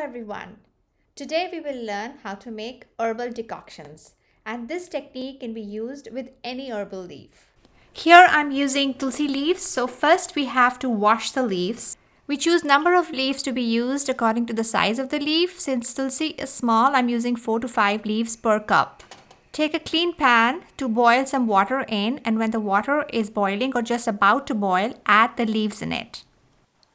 everyone. Today we will learn how to make herbal decoctions, and this technique can be used with any herbal leaf. Here I'm using tulsi leaves, so first we have to wash the leaves. We choose number of leaves to be used according to the size of the leaf. Since tulsi is small, I'm using 4 to 5 leaves per cup. Take a clean pan to boil some water in, and when the water is boiling or just about to boil, add the leaves in it.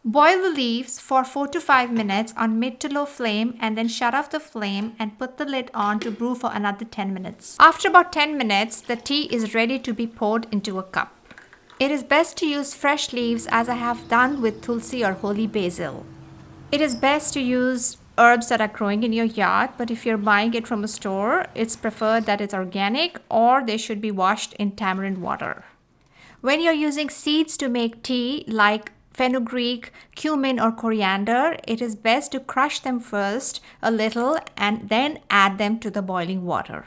Boil the leaves for 4 to 5 minutes on mid to low flame and then shut off the flame and put the lid on to brew for another 10 minutes. After about 10 minutes, the tea is ready to be poured into a cup. It is best to use fresh leaves as I have done with tulsi or holy basil. It is best to use herbs that are growing in your yard, but if you're buying it from a store, it's preferred that it's organic or they should be washed in tamarind water. When you're using seeds to make tea like fenugreek, cumin or coriander, it is best to crush them first a little and then add them to the boiling water.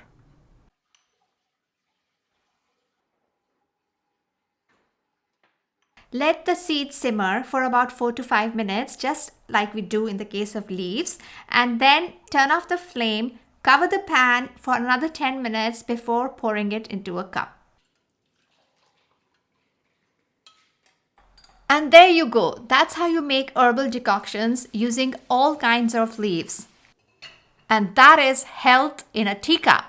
Let the seeds simmer for about 4 to 5 minutes, just like we do in the case of leaves, and then turn off the flame, cover the pan for another 10 minutes before pouring it into a cup. And there you go. That's how you make herbal decoctions using all kinds of leaves. And that is health in a teacup.